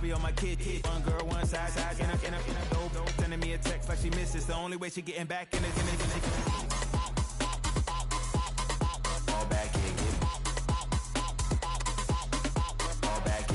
I be on my kid. One girl, one side, in a dope, sending me a text like she misses. The only way she getting back in it. Fall back here, get back. Fall back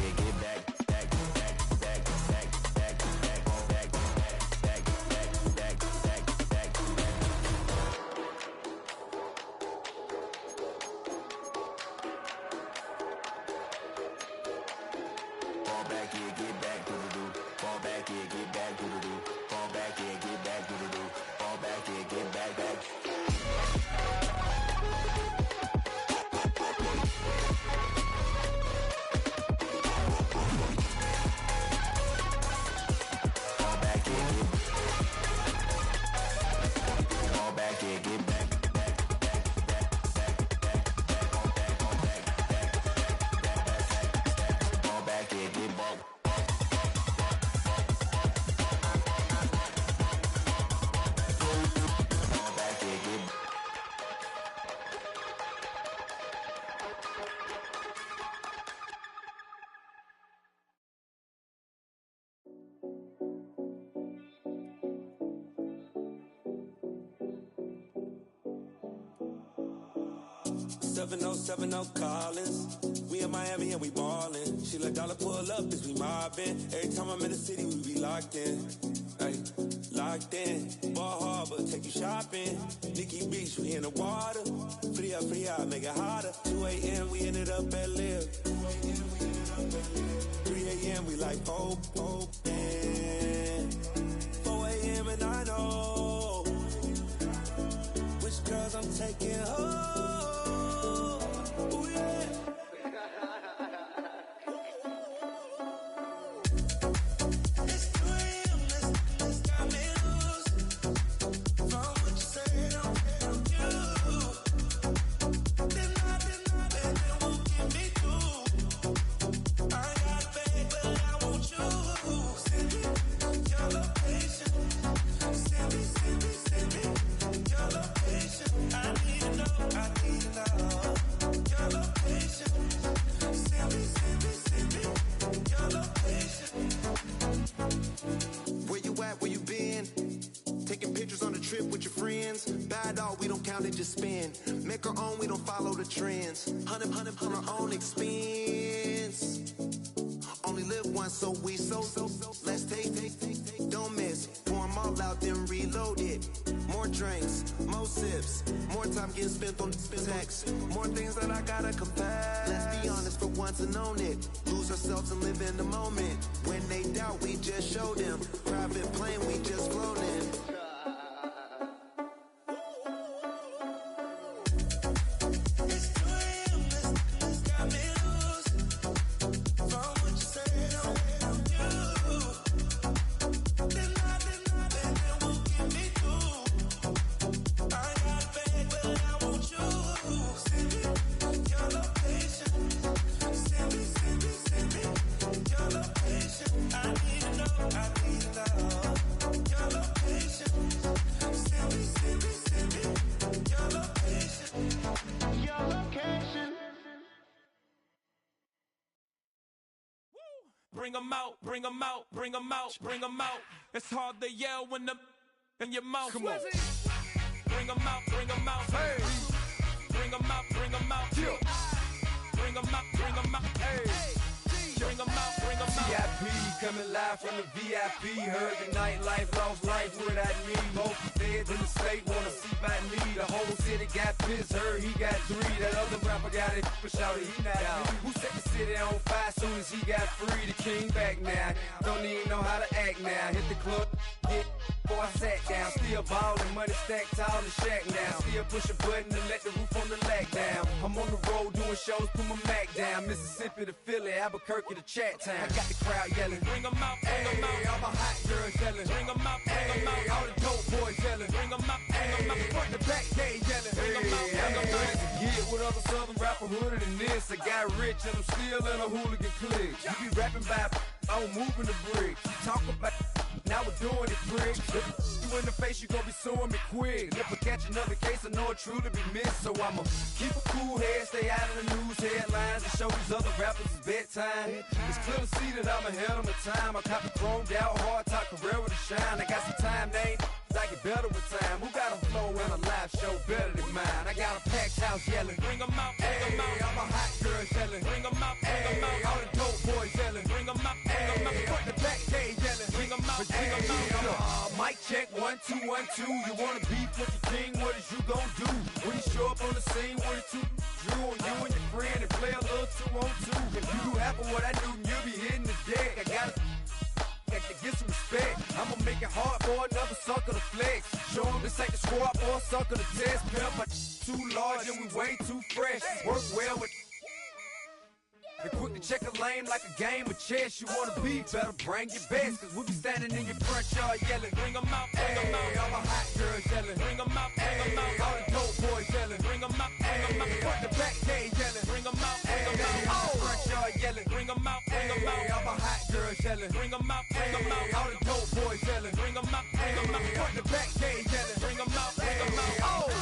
here, get back. Seven Collins. We in Miami and we ballin'. She let dollar pull up as we mobbin'. Every time I'm in the city, we be locked in. Ay, locked in. Ball Harbor, take you shopping. Nikki Beach, we in the water. Free up, make it hotter. 2 a.m. we ended up at Live. 3 a.m. we like hope. And 4 a.m. and I know which girls I'm taking home. Just spend, make our own, we don't follow the trends. 100 on our own expense. Only live once, so let's take, don't miss. Pour 'em all out, then reload it. More drinks, more sips, more time getting spent on text. More things that I gotta confess. Let's be honest for once and own it. Lose ourselves and live in the moment. When they doubt, we just show them. Private plane, we just flown in. Bring 'em out. It's hard to yell when the in your mouth. Come on. Bring 'em out. Hey. Bring 'em out. Yeah. Bring 'em out. Hey. Bring 'em out. VIP coming live from the VIP. Heard the nightlife, lost life without me. Both feds in the state wanna see by me. The whole city got pissed, heard he got 3. That other rapper got it, but shouted he not out. Who set the city on fire soon as he got free? The king back now, don't even know how to act now. Hit the club, hit before I sat down. Still ballin', money stacked tall in the shack now. Still push a button to let the roof on the lag down. I'm on the road doing shows, put my Mac down. Mississippi to Philly, Albuquerque to Chat Town. I got the crowd yelling, bring 'em out, bring 'em out. All my hot girls yelling, bring 'em out, bring 'em out. All the dope boys yelling, bring 'em out, bring 'em out. Front to back, they yelling, bring 'em out, bring 'em out. Get with other southern rapper hooded than this. I got rich and I'm still in a hooligan clique. You be rapping by, I'm moving the bricks. You talk about, now we're doing it, bricks. You in the face, you gon' be suing me quick. And if I catch another case, I know it truly be missed. So I'ma keep a cool head, stay out of the news headlines, and show these other rappers it's bedtime. It's clear to see that I'm ahead of my time. I caught the chromed out, hard top career with a shine. I got some time, name. I get better with time. Who got a flow and a live show better than mine? I got a packed house yelling, bring 'em out, bring 'em out. I'm a hot girl yelling, bring 'em out, bring 'em out. All the dope boys yelling, bring 'em out, bring 'em out. Front the back cage yelling, bring 'em out, bring 'em out. Mic check, 1, 2, 1, 2. You wanna beef with the king? What is you gon' do? When you show up on the scene with a two Drew on you and your friend and play a little 2-on-2. If you do half of what I do, you'll be hitting the deck. I gotta get some respect. I'ma make it hard for another sucker to flex. Show them this ain't the squad or a sucker to test. Pimp, but too large and we way too fresh. Work well with. They quick to check a lane like a game of chess. You wanna be better, bring your best. Cause we be standing in your front yard yelling, bring 'em out, bring 'em out. All my hot girls yelling, bring 'em out, bring 'em out. All the dope boys yelling, bring 'em out, bring 'em out. Front the back cage yelling, bring 'em out, bring 'em out. All the front yard yelling, bring 'em out, bring 'em out. All my hot girls yelling, bring 'em out, bring 'em out. All the dope boys yelling, bring 'em out, bring 'em out. Front the back cage yelling, bring 'em out, bring 'em out. Oh!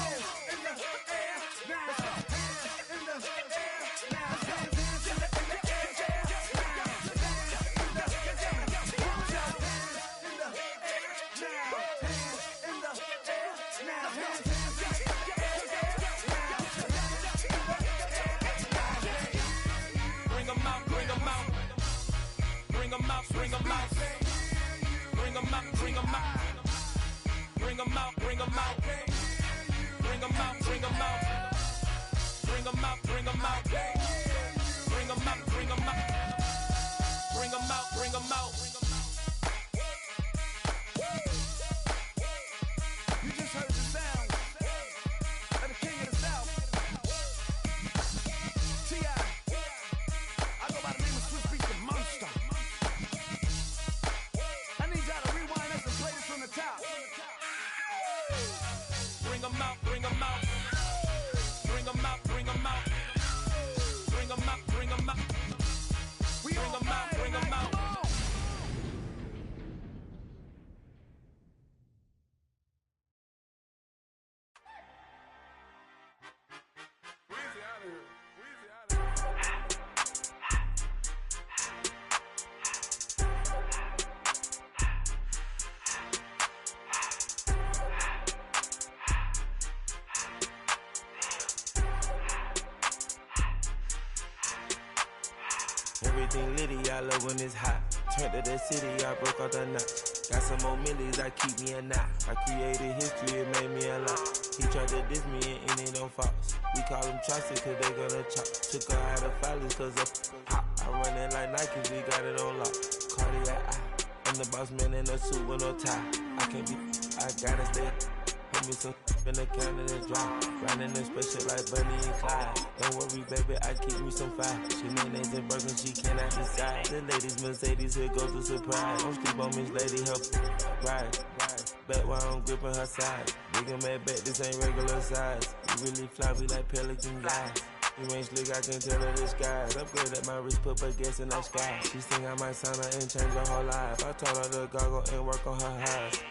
Bring 'em out, bring 'em out, bring 'em out, bring 'em out, bring 'em out, bring 'em out, bring 'em out, bring 'em out, bring 'em out, bring 'em out, bring 'em out, bring 'em out, bring 'em out. You just heard the sound of the king of the South, T.I. I go by the name of Swiss Beats the Monster. Bring 'em out, bring 'em out, bring 'em out, bring 'em out, bring 'em out, bring 'em out, bring 'em out, bring 'em out. Weezy out of here. Weezy out of here. Everything litty, I love when it's hot. Turned to the city, I broke out the knot. Got some more millies, I keep me a knot. I created history, it made me a lot. He tried to diss me and it don't false. We call them Chaucer cause they gonna chop. Took her out of filers cause of hot. I run it like Nike, we got it on lock. Cardiac eye, I'm the boss man in a suit with no tie. I can't be, I gotta stay. Put me some in the can of the dry. Riding in special like Bunny and Clyde. Don't worry, baby, I keep me some fire. She names and Birkin, she cannot decide. The ladies, Mercedes, here goes the surprise. Don't sleep on Miss Lady, help ride. Back while I'm gripping her side. Big and mad back, this ain't regular size. You really fly, we like pelican guys. You ain't slick, I can tell her disguise. Upgrade at my wrist, put her gas in the sky. She think I might sign her and change her whole life. I told her to goggle and work on her eyes.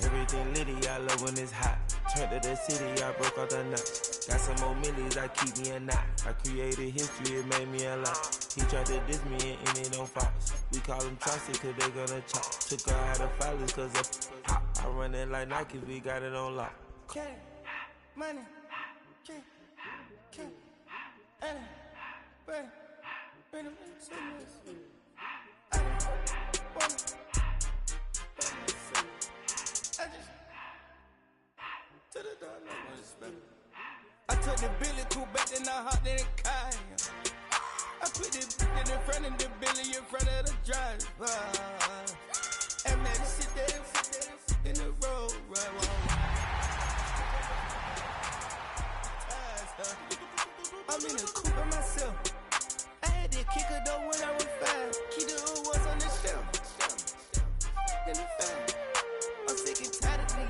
Everything litty, I love when it's hot. Turned to the city, I broke out the knot. Got some more millies, I keep me a knot. I created history, it made me a lot. He tried to diss me and it don't false. We call them Chaucer cause they gonna chop. Took her out of filers cause of hot. I run it like Nike, we got it on lock. Cash, money, cash, bread, I took the Billy cool back, then I hopped in the car. I put the in front of the Billy in front of the driver. And man, sit there in the road, right? I'm in the coupe by myself. I had to kick her though when I was 5. Keep the old ones on the shelf. In the fan. I'm sick and tired of me.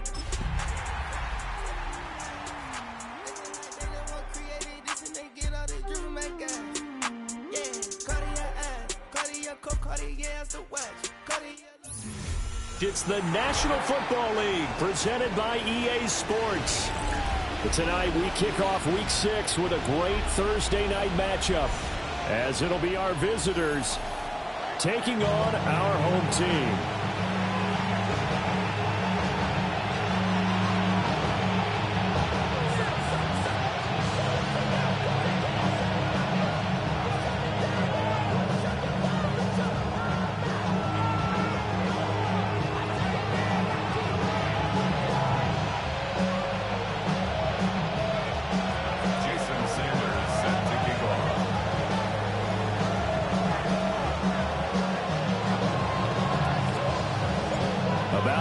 They don't want creative this and they get all this driven my guys. Yeah, Cartier eyes, Cartier coat, Cartier as the watch, Cartier. It's the National Football League presented by EA Sports. Tonight we kick off Week 6 with a great Thursday night matchup, as it'll be our visitors taking on our home team.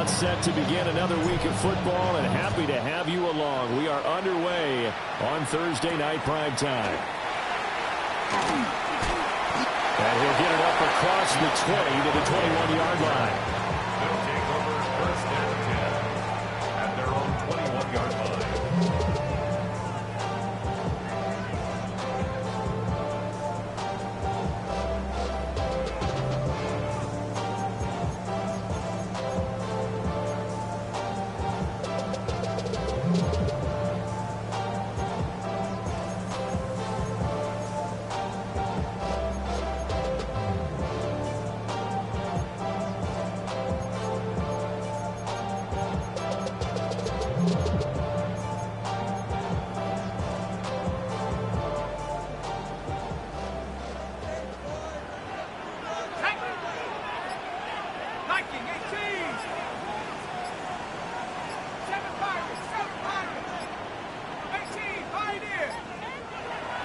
Set to begin another week of football, and happy to have you along. We are underway on Thursday night prime time. And he'll get it up across the 20 to the 21-yard line. They'll take over first down 10 at their own 21-yard line.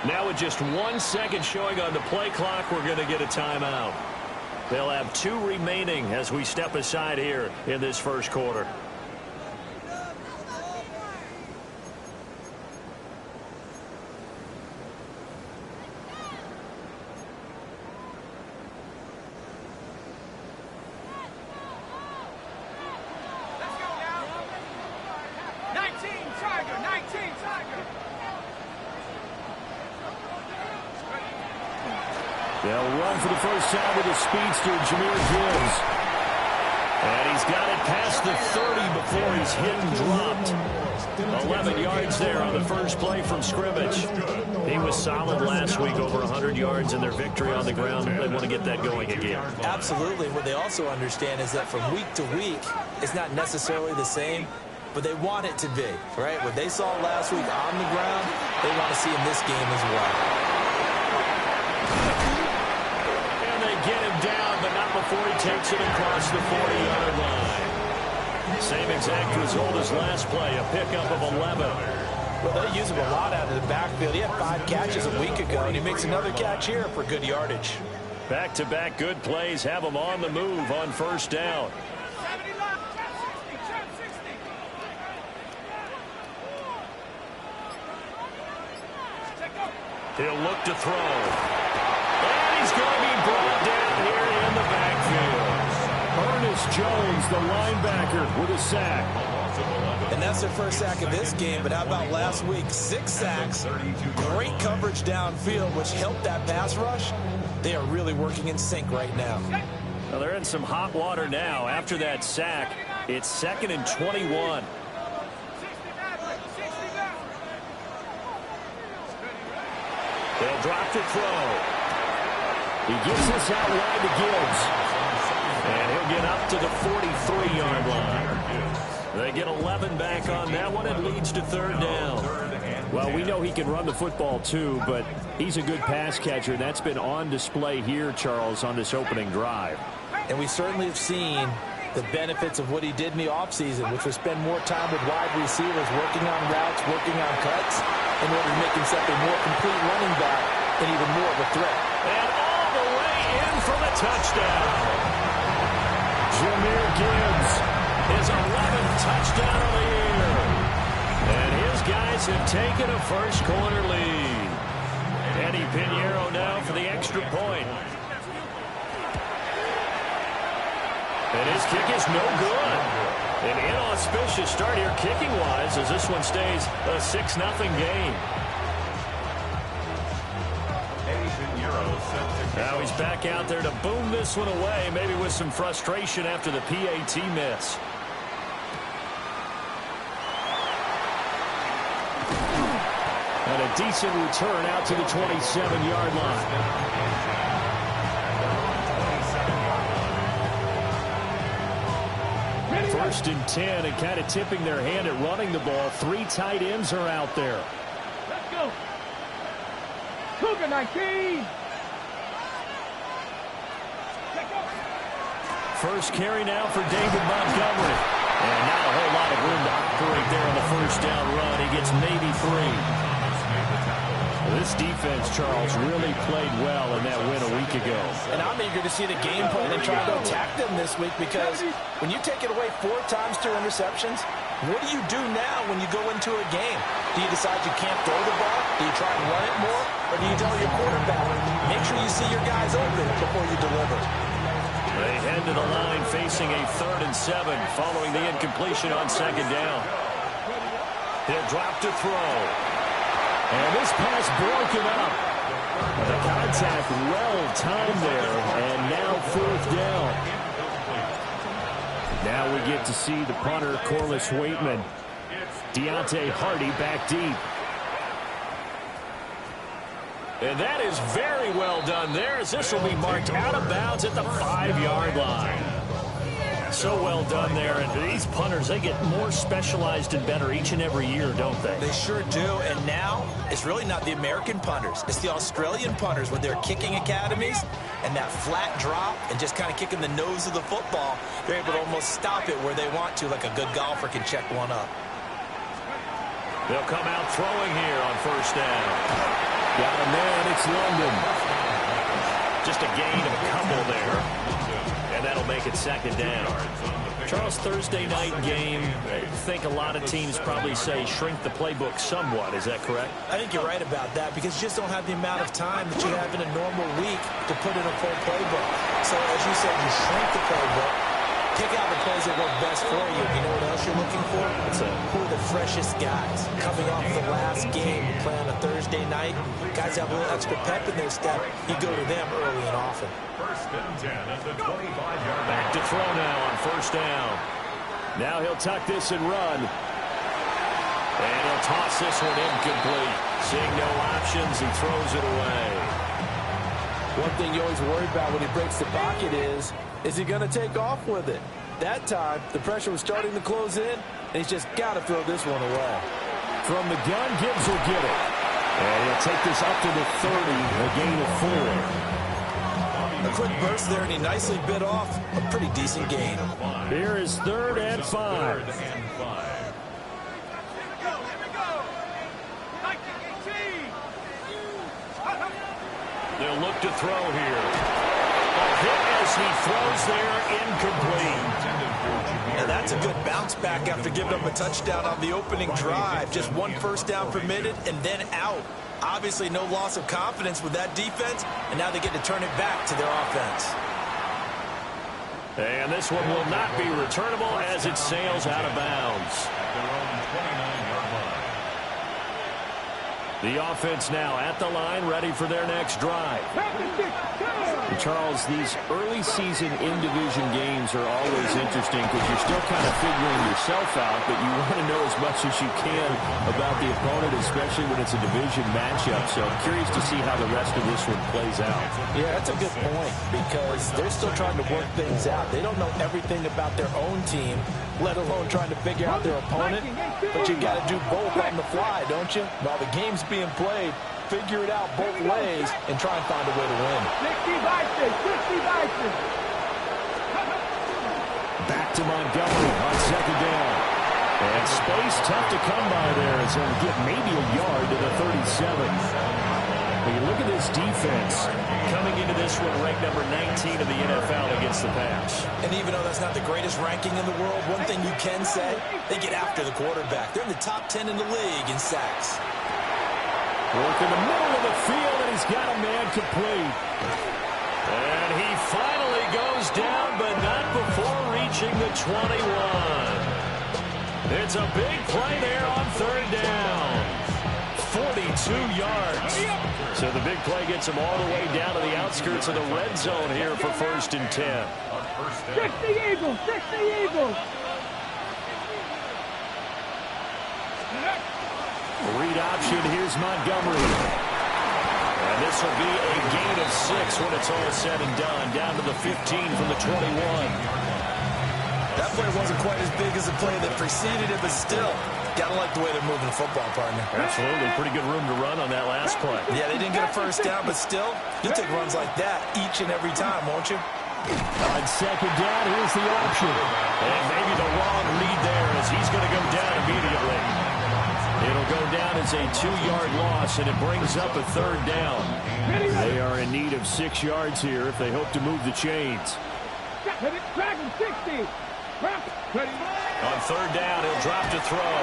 Now with just 1 second showing on the play clock, we're going to get a timeout. They'll have 2 remaining as we step aside here in this first quarter. They'll run for the first time with his speedster, Jahmyr Gibbs. And he's got it past the 30 before he's hit and dropped. 11 yards there on the first play from scrimmage. He was solid last week, over 100 yards in their victory on the ground. They want to get that going again. Absolutely. What they also understand is that from week to week, it's not necessarily the same, but they want it to be, right? What they saw last week on the ground, they want to see in this game as well. Get him down, but not before he takes it across the 40-yard line. Same exact result as last play, a pickup of 11. Well, they use him a lot out of the backfield. He had 5 catches a week ago, and he makes another catch here for good yardage. Back-to-back good plays have him on the move on first down. He'll look to throw. He's going to be brought down here in the backfield. Ernest Jones, the linebacker, with a sack. And that's their first sack of this game, but how about last week? 6 sacks, great coverage downfield, which helped that pass rush. They are really working in sync right now. Well, they're in some hot water now. After that sack, it's 2nd and 21. They'll drop to throw. He gets this out wide to Gibbs. And he'll get up to the 43-yard line. They get 11 back on that one. It leads to 3rd down. Well, we know he can run the football too, but he's a good pass catcher. That's been on display here, Charles, on this opening drive. And we certainly have seen the benefits of what he did in the offseason, which was spend more time with wide receivers, working on routes, working on cuts, in order to make himself a more complete running back and even more of a threat. And all the way in for the touchdown. Jahmyr Gibbs, his 11th touchdown of the year. And his guys have taken a first quarter lead. Eddie Pinheiro now for the extra point. And his kick is no good. An inauspicious start here kicking-wise as this one stays a 6-0 game. Now he's back out there to boom this one away, maybe with some frustration after the PAT miss. And a decent return out to the 27-yard line. First and 10, and kind of tipping their hand at running the ball. 3 tight ends are out there. Let's go. Cougar 19. First carry now for David Montgomery. And not a whole lot of room to operate there on the first down run. He gets maybe 3. This defense, Charles, really played well in that win a week ago. And I'm eager to see the game plan and try to attack them this week, because when you take it away 4 times through interceptions, what do you do now when you go into a game? Do you decide you can't throw the ball? Do you try and run it more? Or do you tell your quarterback, make sure you see your guys open before you deliver? They head to the line facing a 3rd and 7 following the incompletion on 2nd down. He'll drop to throw. And this pass broken up. The contact well timed there, and now 4th down. Now we get to see the punter, Corliss Waitman. Deontay Hardy back deep. And that is very well done there, as this will be marked out of bounds at the 5-yard line. So well done there. And these punters, they get more specialized and better each and every year, don't they? They sure do. And now it's really not the American punters. It's the Australian punters with their kicking academies and that flat drop and just kind of kicking the nose of the football. They're able to almost stop it where they want to, like a good golfer can check one up. They'll come out throwing here on 1st down. Got a man. It's London. Just a gain of a couple there. And that'll make it 2nd down. Charles, Thursday night game, I think a lot of teams probably say shrink the playbook somewhat. Is that correct? I think you're right about that, because you just don't have the amount of time that you have in a normal week to put in a full playbook. So, as you said, you shrink the playbook, pick out the plays that work best for you. You know what else you're looking for? Who are the freshest guys? Coming off the last game, you play on a Thursday night, guys have a little extra pep in their step. You go to them early and often. 1st and 10 at the 25-yard line. Back to throw now on 1st down. Now he'll tuck this and run. And he'll toss this one incomplete. Seeing no options, he throws it away. One thing you always worry about when he breaks the pocket is he going to take off with it? That time, the pressure was starting to close in, and he's just got to throw this one away. From the gun, Gibbs will get it. And he'll take this up to the 30, a gain of 4. A quick burst there, and he nicely bit off a pretty decent gain. Here is 3rd and 5. They'll look to throw here. A hit as he throws there, incomplete. And that's a good bounce back after giving up a touchdown on the opening drive. Just 1 first down permitted and then out. Obviously no loss of confidence with that defense, and now they get to turn it back to their offense. And this one will not be returnable as it sails out of bounds. The offense now at the line, ready for their next drive. And Charles, these early season in-division games are always interesting because you're still kind of figuring yourself out, but you want to know as much as you can about the opponent, especially when it's a division matchup. So I'm curious to see how the rest of this one plays out. Yeah, that's a good point, because they're still trying to work things out. They don't know everything about their own team, let alone trying to figure out their opponent. But you got to do both on the fly, don't you? While the game's being played, figure it out both ways and try and find a way to win. Back to Montgomery on 2nd down. And space tough to come by there as he'll get maybe a yard to the 37. When you look at this defense, coming into this one ranked number 19 in the NFL against the pass. And even though that's not the greatest ranking in the world, one thing you can say, they get after the quarterback. They're in the top 10 in the league in sacks. Work in the middle of the field, and he's got a man complete. And he finally goes down, but not before reaching the 21. It's a big play there on 3rd down. 42 yards. So the big play gets them all the way down to the outskirts of the red zone here for 1st and 10. 60 Eagles, 60 Eagles. Read option, here's Montgomery. And this will be a gain of 6 when it's all said and done. Down to the 15 from the 21. That play wasn't quite as big as the play that preceded it, but still, gotta like the way they're moving the football, partner. Absolutely. Pretty good room to run on that last play. Yeah, they didn't get a first down, but still, you'll take runs like that each and every time, won't you? On 2nd down, here's the option. And maybe the wrong read there as he's going to go down immediately. It'll go down as a 2-yard loss, and it brings up a 3rd down. They are in need of 6 yards here if they hope to move the chains. Dragon 60. On 3rd down, he'll drop to throw.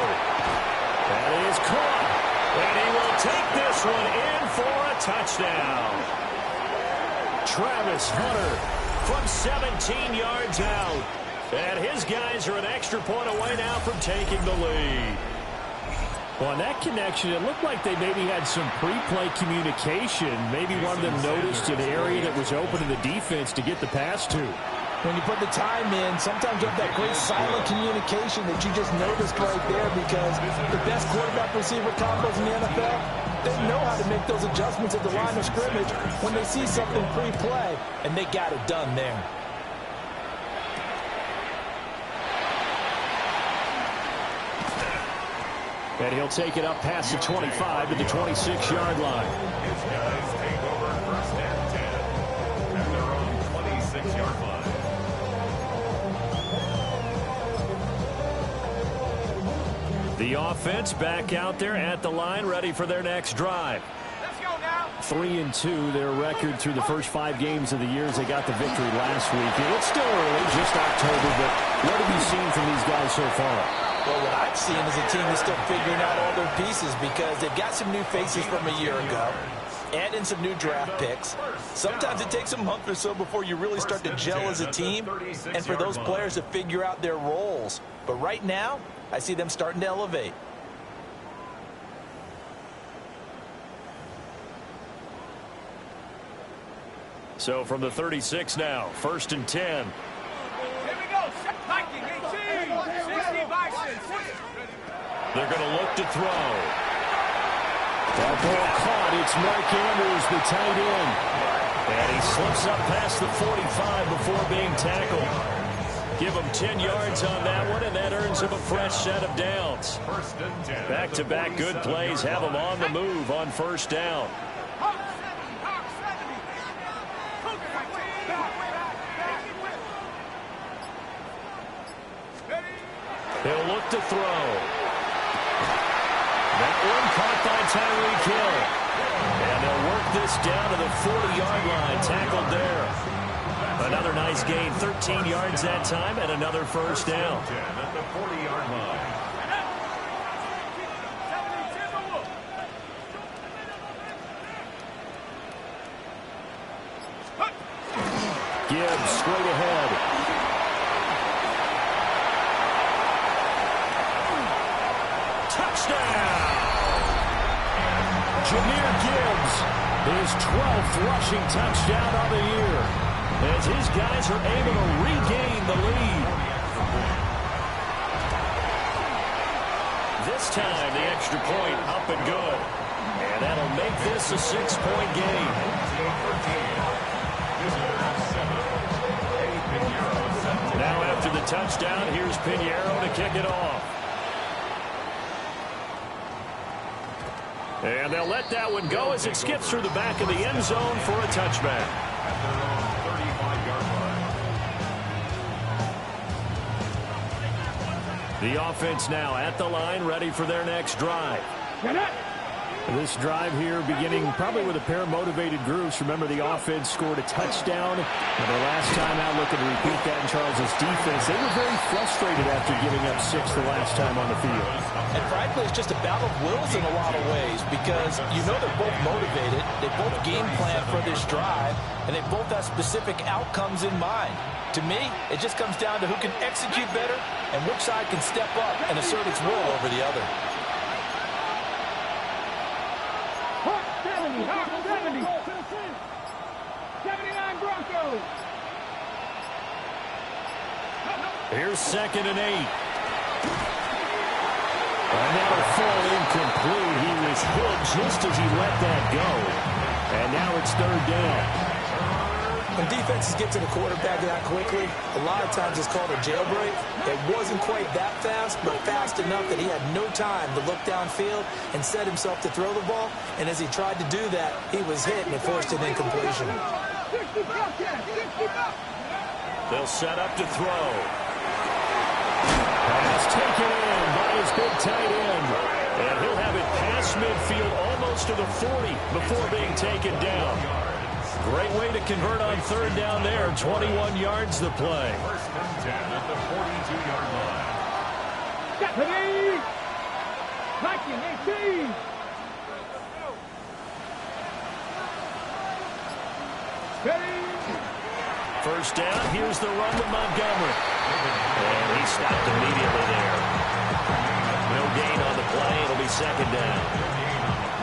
That is caught. And he will take this one in for a touchdown. Travis Hunter from 17 yards out. And his guys are an extra point away now from taking the lead. Well, on that connection, it looked like they maybe had some pre-play communication. Maybe one of them noticed an area that was open to the defense to get the pass to. When you put the time in, sometimes you have that great silent communication that you just noticed right there, because the best quarterback-receiver combos in the NFL, they know how to make those adjustments at the line of scrimmage when they see something pre-play, and they got it done there. And he'll take it up past the 25 to the 26-yard line. His guys take over 1st and 10 at their own 26-yard line. The offense back out there at the line, ready for their next drive. Let's go now. 3-2, their record through the first 5 games of the year as they got the victory last week. And it's still early, just October, but what have you seen from these guys so far? Well, what I've seen is a team that's still figuring out all their pieces, because they've got some new faces from a year ago, add in some new draft picks. Sometimes it takes a month or so before you really start to gel as a team, and for those players to figure out their roles. But right now, I see them starting to elevate. So from the 36 now, 1st and 10. Here we go. Viking 18. 60 Bison. They're going to look to throw. That ball caught. It's Mark Andrews, the tight end. And he slips up past the 45 before being tackled. Give him 10 yards on that one, and that earns him a fresh set of downs. 1st and 10. Back-to-back good plays have him on the move on 1st down. He'll look to throw. That one caught by Tyreek Hill. And they'll work this down to the 40-yard line, tackled there. Another nice gain, 13 yards that time, and another 1st down. At the 40-yard line. Gibbs straight ahead. Touchdown! Jahmyr Gibbs, his 12th rushing touchdown of the year, as his guys are able to regain the lead. This time, the extra point up and good. And that'll make this a 6-point game. Now after the touchdown, here's Pinheiro to kick it off. And they'll let that one go as it skips through the back of the end zone for a touchback. At their own 35-yard line. The offense now at the line, ready for their next drive. This drive here beginning probably with a pair of motivated groups. Remember, the offense scored a touchdown. And their last time out, looking to repeat that in Charles' defense. They were very frustrated after giving up 6 the last time on the field. And frankly, it's just a battle of wills in a lot of ways, because you know they're both motivated. They both game plan for this drive, and they both have specific outcomes in mind. To me, it just comes down to who can execute better and which side can step up and assert its will over the other. Here's 2nd and 8. And that'll fall incomplete. He was hit just as he let that go. And now it's 3rd down. When defenses get to the quarterback that quickly, a lot of times it's called a jailbreak. It wasn't quite that fast, but fast enough that he had no time to look downfield and set himself to throw the ball. And as he tried to do that, he was hit and it forced an incompletion. They'll set up to throw. Pass taken in by his big tight end. And he'll have it past midfield almost to the 40 before being taken down. Great way to convert on 3rd down there. 21 yards the play. 1st and 10 at the 42-yard line. Deputy! Viking 18! Ready! 1st down. Here's the run with Montgomery. And he stopped immediately there. No gain on the play. It'll be 2nd down.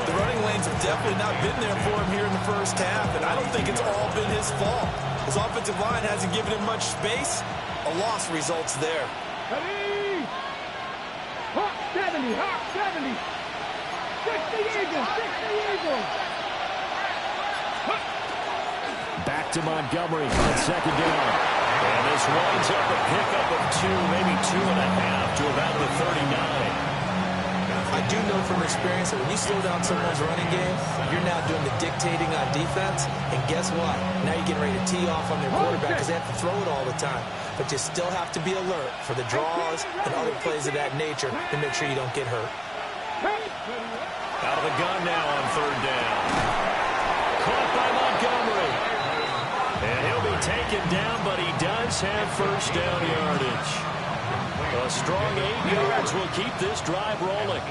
The running lanes have definitely not been there for him here in the first half, and I don't think it's all been his fault. His offensive line hasn't given him much space. A loss results there. Ready! Hawk 70, Hawk 70! 60 Eagles, 60 Eagles! Back to Montgomery on 2nd down. And this winds up a pickup of 2, maybe 2.5 to about the 39. I do know from experience that when you slow down someone's running game, you're now doing the dictating on defense. And guess what? Now you're getting ready to tee off on their quarterback because they have to throw it all the time. But you still have to be alert for the draws and other plays of that nature to make sure you don't get hurt. Out of the gun now on 3rd down. Caught by Montgomery. And he'll be taken down, but he does have 1st down yardage. A strong 8 yards will keep this drive rolling.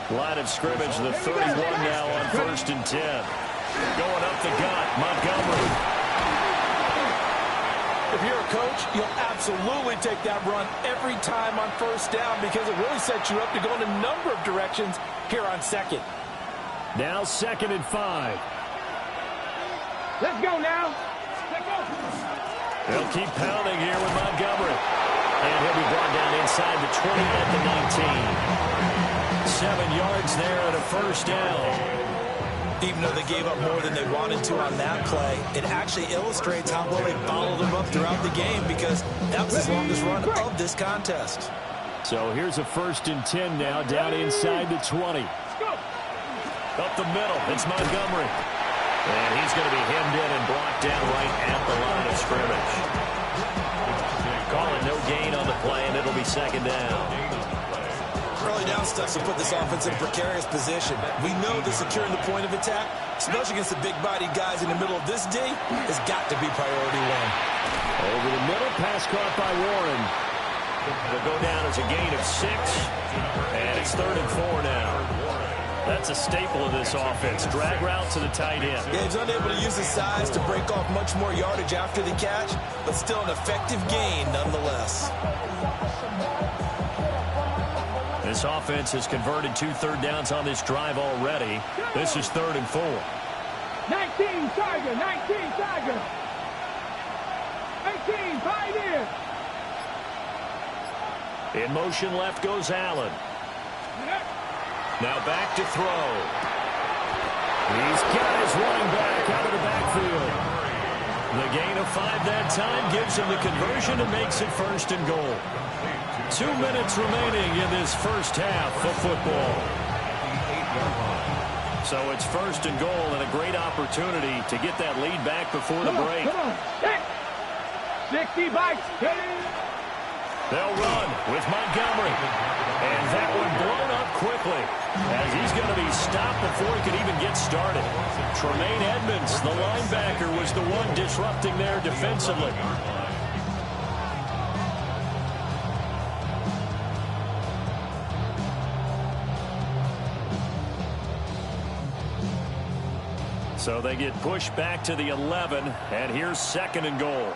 Line of scrimmage, the 31 now on 1st and 10. Going up the gut, Montgomery. If you're a coach, you'll absolutely take that run every time on 1st down because it really sets you up to go in a number of directions here on 2nd. Now 2nd and 5. Let's go now! They'll keep pounding here with Montgomery. And he'll be brought down inside the 20 at the 19. 7 yards there and a 1st down. Even though they gave up more than they wanted to on that play, it actually illustrates how well they followed them up throughout the game because that was his longest run of this contest. So here's a 1st and 10 now down inside the 20. Up the middle, it's Montgomery. And he's going to be hemmed in and blocked down right at the line of scrimmage. Calling no gain on the play, and it'll be 2nd down. Early down stuff to put this offense in a precarious position. We know that securing the point of attack, especially against the big-bodied guys in the middle of this D, has got to be priority 1. Over the middle, pass caught by Warren. They'll go down as a gain of 6, and it's 3rd and 4 now. That's a staple of this offense. Drag route to the tight end. Yeah, he's unable to use his size to break off much more yardage after the catch, but still an effective gain nonetheless. This offense has converted 2 3rd downs on this drive already. This is 3rd and 4. 19 Tiger, 19 Tiger. 18 Pioneer. In motion left goes Allen. Now back to throw. He's got his running back out of the backfield. The gain of 5 that time gives him the conversion and makes it 1st and goal. 2 minutes remaining in this first half of football. So it's 1st and goal and a great opportunity to get that lead back before the break. Come on. 60 bikes. They'll run with Montgomery. And that one blown up quickly as he's going to be stopped before he could even get started. Tremaine Edmonds, the linebacker, was the one disrupting there defensively. So they get pushed back to the 11, and here's 2nd and goal.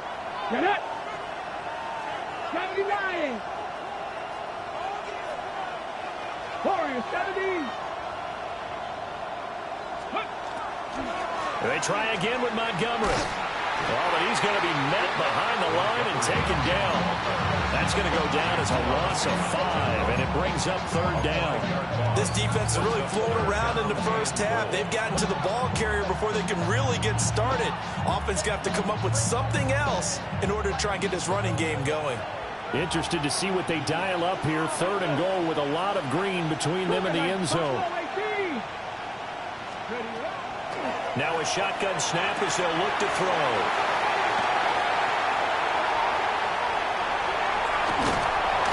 Get it. 79. Warriors 70. They try again with Montgomery. Oh, but he's going to be met behind the line and taken down. That's going to go down as a loss of 5, and it brings up 3rd down. This defense is really flown around in the first half. They've gotten to the ball carrier before they can really get started. Offense got to come up with something else in order to try and get this running game going. Interested to see what they dial up here. 3rd and goal with a lot of green between them and the end zone. Now a shotgun snap as they'll look to throw.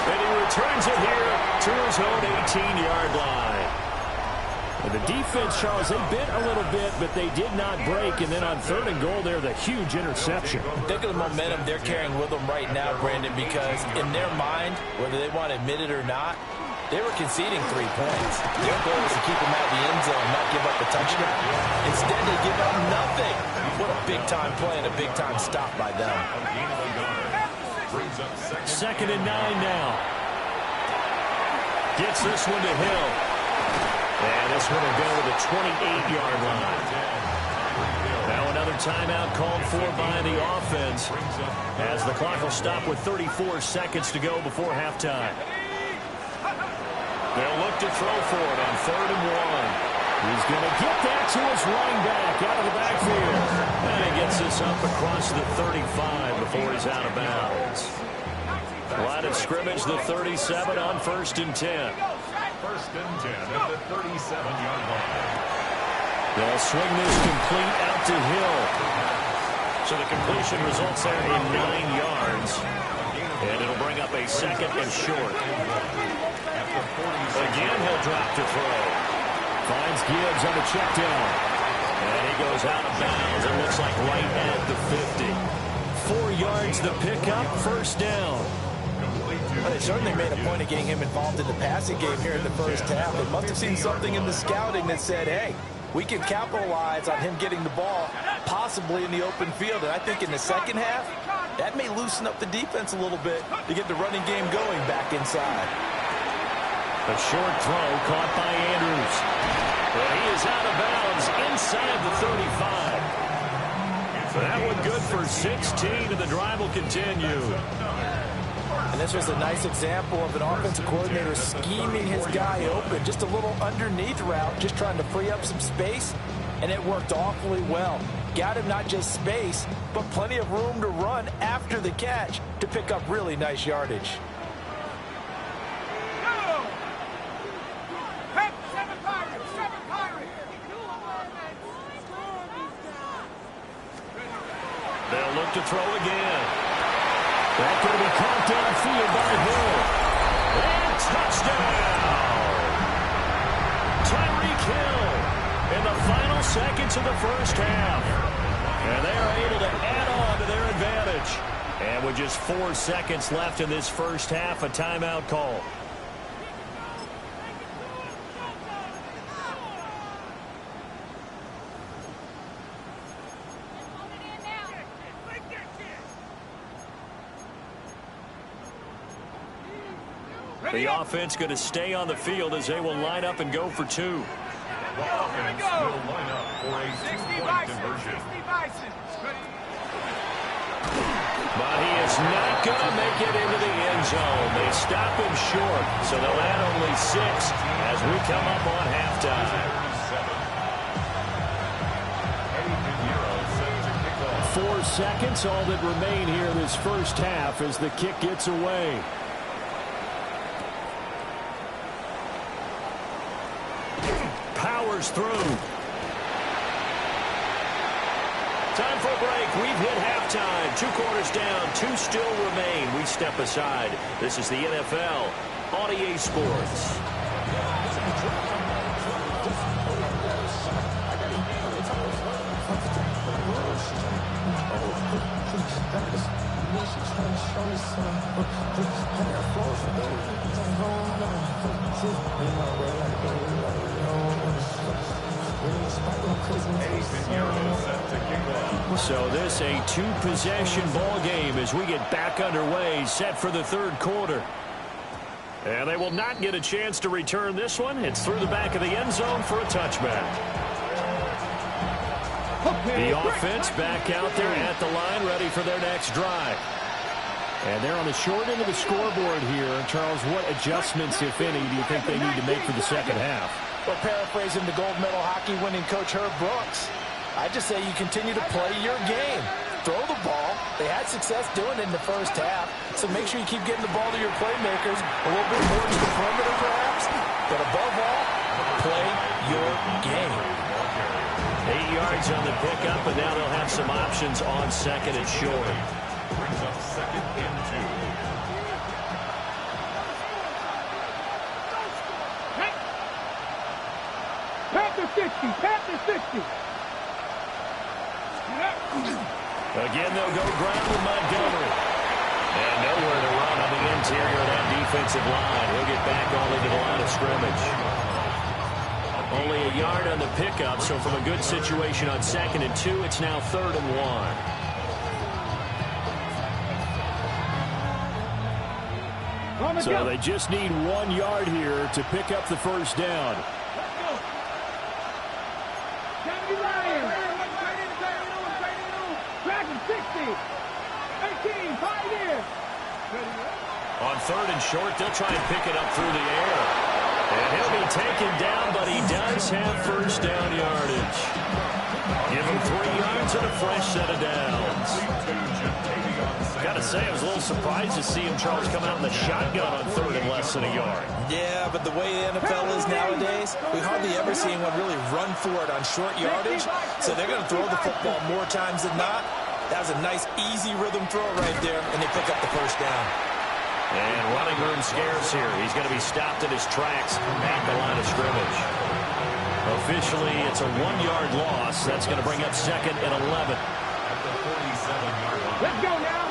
And he returns it here to his own 18-yard line. And the defense, Charles, they bit a little bit, but they did not break. And then on 3rd and goal there, the huge interception. Think of the momentum they're carrying with them right now, Brandon, because in their mind, whether they want to admit it or not, they were conceding 3 points. Their goal was to keep them out of the end zone, not give up a touchdown. Instead, they give up nothing. What a big-time play and a big-time stop by them. 2nd and 9 now. Gets this one to Hill. And this one will go to the 28-yard line. Now another timeout called for by the offense as the clock will stop with 34 seconds to go before halftime. They'll look to throw for it on 3rd and 1. He's going to get that to his running back out of the backfield. And he gets this up across the 35 before he's out of bounds. Line of scrimmage, the 37 on 1st and 10. 1st and 10 at the 37-yard line. They'll swing this complete out to Hill. So the completion results there in 9 yards. And it'll bring up a 2nd and short. Again, he'll drop to throw. Finds Gibbs on the check down. And he goes out of bounds. It looks like right at the 50. 4 yards the pickup, 1st down. Well, they certainly made a point of getting him involved in the passing game here in the first half. They must have seen something in the scouting that said, hey, we can capitalize on him getting the ball, possibly in the open field. And I think in the second half, that may loosen up the defense a little bit to get the running game going back inside. A short throw caught by Andrews. Well, he is out of bounds inside the 35. So that one good for 16, and the drive will continue. And this was a nice example of an offensive coordinator scheming his guy open. Just a little underneath route, just trying to free up some space, and it worked awfully well. Got him not just space, but plenty of room to run after the catch to pick up really nice yardage. They'll look to throw again. That's going to be caught downfield by Hill. And touchdown! Tyreek Hill in the final seconds of the first half. And they are able to add on to their advantage. And with just 4 seconds left in this first half, a timeout call. The offense going to stay on the field as they will line up and go for 2. The offense will line up for a 2-point conversion. But he is not going to make it into the end zone. They stop him short, so they'll add only 6 as we come up on halftime. 4 seconds, all that remain here this first half as the kick gets away. Powers through. Time for a break. We've hit halftime. 2 quarters down. 2 still remain. We step aside. This is the NFL on EA Sports. So this a 2-possession ball game as we get back underway, set for the 3rd quarter. And they will not get a chance to return this one. It's through the back of the end zone for a touchback. The offense back out there at the line, ready for their next drive. And they're on the short end of the scoreboard here. Charles, what adjustments, if any, do you think they need to make for the second half? Well, paraphrasing the gold medal hockey winning coach Herb Brooks, I just say you continue to play your game. Throw the ball. They had success doing it in the first half, so make sure you keep getting the ball to your playmakers, a little bit more to the perimeter perhaps, but above all, play your game. 8 yards on the pickup, and now they'll have some options on second and short. Brings up second and 2. Panther 60, Panther 60. Again, they'll go ground with Montgomery. And nowhere to run on the interior of that defensive line. He'll get back only to the line of scrimmage. Only a yard on the pickup, so from a good situation on second and 2, it's now 3rd and 1. So they just need 1 yard here to pick up the first down. On 3rd and short, they'll try and pick it up through the air. And he'll be taken down, but he does have first down yardage. Give him 3 yards and a fresh set of downs. Gotta say, I was a little surprised to see him, Charles, come out in the shotgun on 3rd and less than a yard. Yeah, but the way the NFL is nowadays, we hardly ever see anyone really run for it on short yardage. So they're going to throw the football more times than not. That was a nice, easy rhythm throw right there, and they pick up the first down. And running room scarce here. He's going to be stopped in his tracks at the line of scrimmage. Officially, it's a 1-yard loss. That's going to bring up second and 11. At the 47-yard line. Let's go now.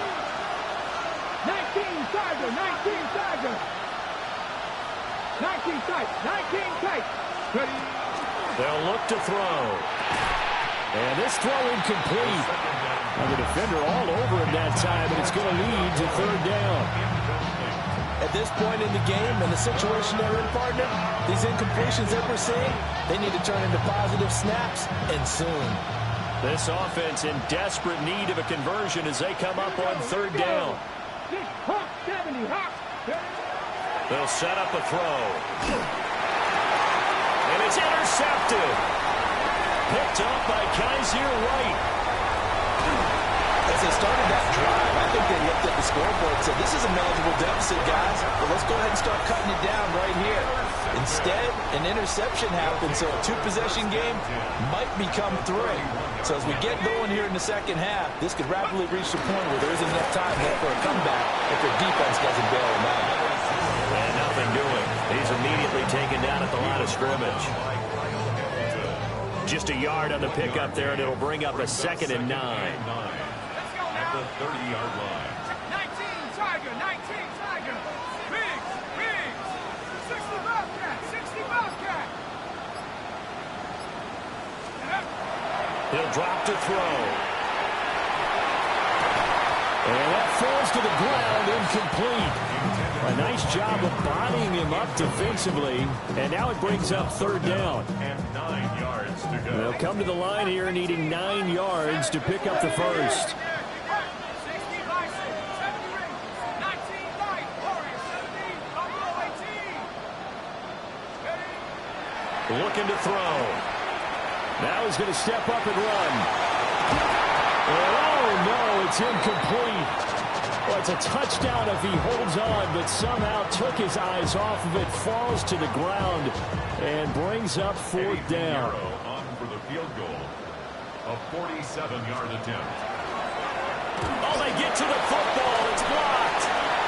19 Tiger, 19 Tiger. 19 tight, 19 tight. Ready? They'll look to throw. And this throw incomplete. And the defender all over him that time, and it's going to lead to 3rd down. At this point in the game and the situation they're in, partner, these incompletions that we're seeing, they need to turn into positive snaps, and soon. This offense in desperate need of a conversion as they come up on 3rd down. They'll set up a throw. And it's intercepted. Picked up by Kaiser White. As they started that drive, I think they looked at the scoreboard and said, this is a manageable deficit, guys, but let's go ahead and start cutting it down right here. Instead, an interception happened, so a 2-possession game might become 3. So as we get going here in the second half, this could rapidly reach the point where there isn't enough time left for a comeback if their defense doesn't bail them out. And nothing doing. He's immediately taken down at the line of scrimmage. Just a yard on the pickup there, and it'll bring up a 2nd and 9. At the 30-yard line. 19 Tiger, 19 Tiger. Biggs, Biggs. 60 Bobcat, 60 Bobcat. He'll drop to throw. And that falls to the ground, incomplete. A nice job of bodying him up defensively. And now it brings up 3rd down. And 9 yards to go. They'll come to the line here needing 9 yards to pick up the first. Looking to throw. Now he's going to step up and run. Oh, no, it's incomplete. Well, it's a touchdown if he holds on, but somehow took his eyes off of it, falls to the ground, and brings up 4th down. On for the field goal. A 47-yard attempt. Oh, they get to the football. It's blocked.